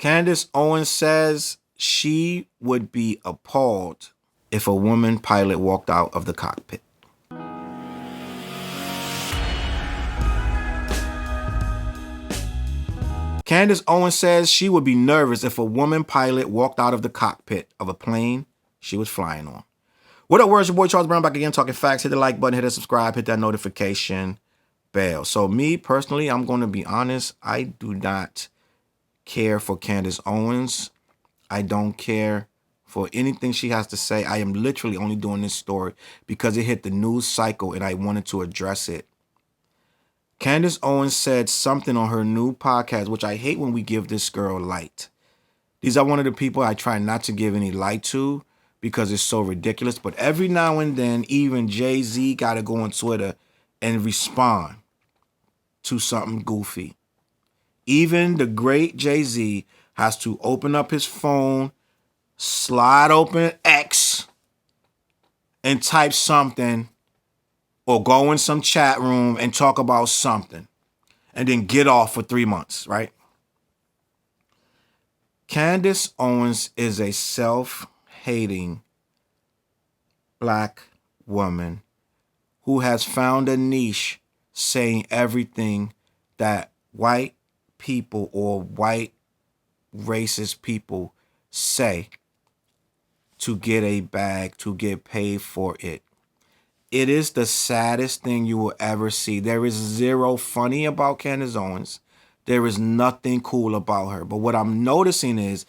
Candace Owens says she would be appalled if a woman pilot walked out of the cockpit. Candace Owens says she would be nervous if a woman pilot walked out of the cockpit of a plane she was flying on. What up, words? Your boy Charles Brown back again, talking facts. Hit the like button, hit the subscribe, hit that notification bell. So me, personally, I'm going to be honest. I do not care for Candace Owens. I don't care for anything she has to say. I am literally only doing this story because it hit the news cycle and I wanted to address it. Candace Owens said something on her new podcast, which I hate when we give this girl light. These are one of the people I try not to give any light to because it's so ridiculous. But every now and then, even Jay-Z got to go on Twitter and respond to something goofy. Even the great Jay-Z has to open up his phone, slide open X, and type something, or go in some chat room and talk about something, and then get off for 3 months, right? Candace Owens is a self-hating black woman who has found a niche saying everything that white people or white racist people say to get a bag, to get paid for it. It is the saddest thing you will ever see. There is zero funny about Candace Owens. There is nothing cool about her. But what I'm noticing is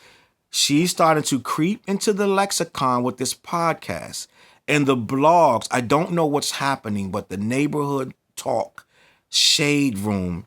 she's starting to creep into the lexicon with this podcast and the blogs. I don't know what's happening, but the Neighborhood Talk, Shade Room,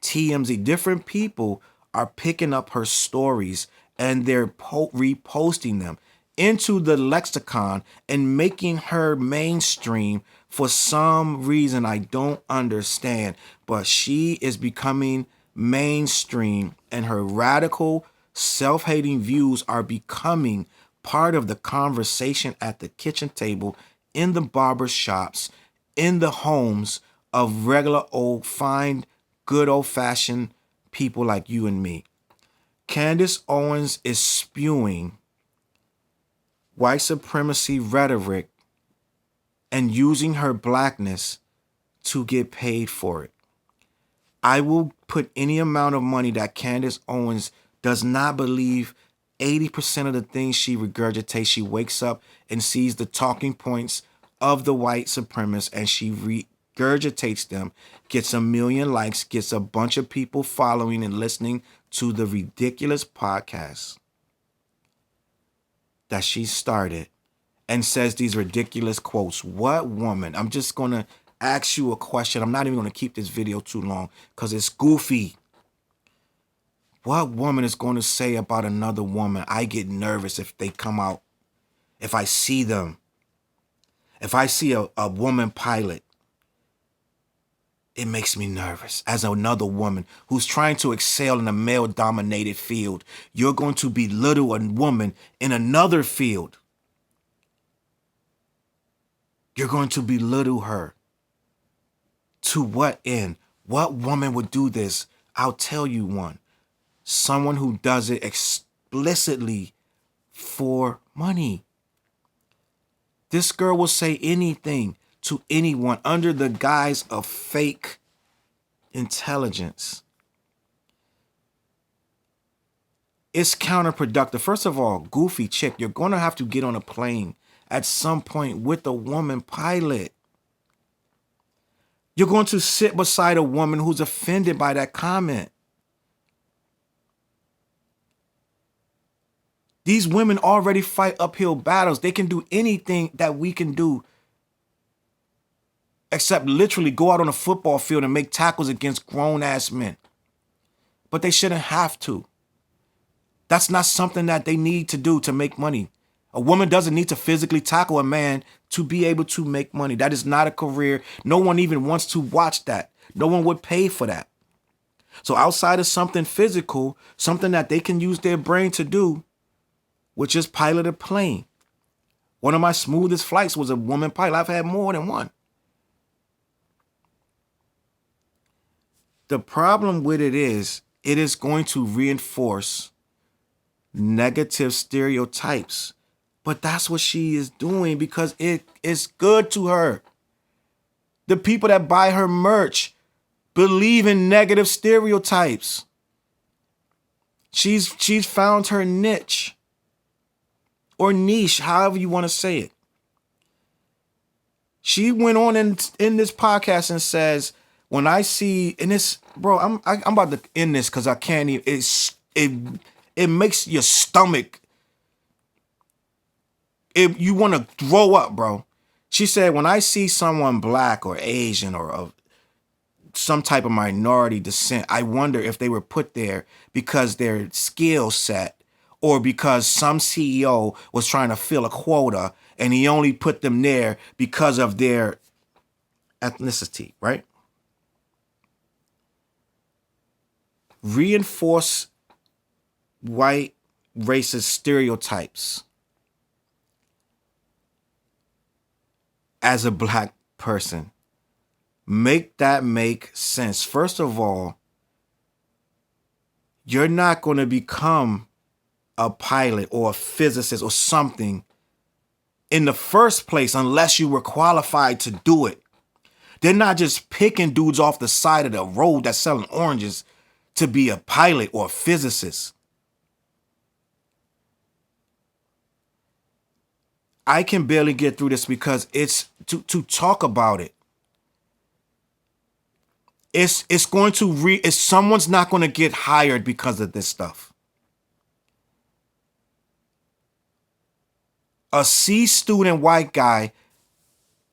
TMZ, different people are picking up her stories and they're reposting them into the lexicon and making her mainstream for some reason I don't understand. But she is becoming mainstream and her radical self-hating views are becoming part of the conversation at the kitchen table, in the barber shops, in the homes of regular old fine, good old-fashioned people like you and me. Candace Owens is spewing white supremacy rhetoric and using her blackness to get paid for it. I will put any amount of money that Candace Owens does not believe 80% of the things she regurgitates. She wakes up and sees the talking points of the white supremacists and she regurgitates them, gets 1 million likes, gets a bunch of people following and listening to the ridiculous podcast that she started and says these ridiculous quotes. What woman? I'm just going to ask you a question. I'm not even going to keep this video too long because it's goofy. What woman is going to say about another woman, I get nervous if they come out, if I see them, if I see a woman pilot, it makes me nervous as another woman who's trying to excel in a male-dominated field. You're going to belittle a woman in another field. You're going to belittle her. To what end? What woman would do this? I'll tell you one. Someone who does it explicitly for money. This girl will say anything to anyone under the guise of fake intelligence. It's counterproductive. First of all, goofy chick, you're going to have to get on a plane at some point with a woman pilot. You're going to sit beside a woman who's offended by that comment. These women already fight uphill battles. They can do anything that we can do except literally go out on a football field and make tackles against grown-ass men. But they shouldn't have to. That's not something that they need to do to make money. A woman doesn't need to physically tackle a man to be able to make money. That is not a career. No one even wants to watch that. No one would pay for that. So outside of something physical, something that they can use their brain to do, which is pilot a plane. One of my smoothest flights was a woman pilot. I've had more than one. The problem with it is going to reinforce negative stereotypes. But that's what she is doing because it is good to her. The people that buy her merch believe in negative stereotypes. She's found her niche or niche, however you want to say it. She went on in this podcast and says, when I see in this, bro, I'm about to end this because I can't even. It makes your stomach. You want to throw up, bro. She said, when I see someone black or Asian or of some type of minority descent, I wonder if they were put there because their skill set or because some CEO was trying to fill a quota and he only put them there because of their ethnicity, right? Reinforce white racist stereotypes as a black person. Make that make sense. First of all, you're not going to become a pilot or a physicist or something in the first place unless you were qualified to do it. They're not just picking dudes off the side of the road that's selling oranges to be a pilot or a physicist. I can barely get through this because it's to talk about it. It's going to someone's not going to get hired because of this stuff. A C student white guy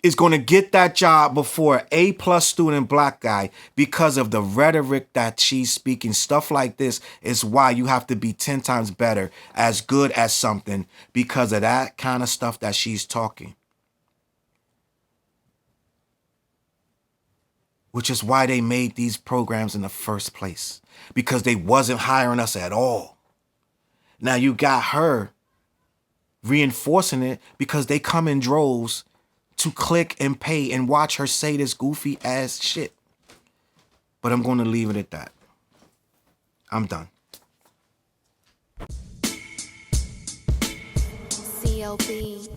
is going to get that job before an A+ student black guy because of the rhetoric that she's speaking. Stuff like this is why you have to be 10 times better, as good as something, because of that kind of stuff that she's talking. Which is why they made these programs in the first place, because they wasn't hiring us at all. Now you got her reinforcing it because they come in droves to click and pay and watch her say this goofy ass shit. But I'm going to leave it at that. I'm done. CLB.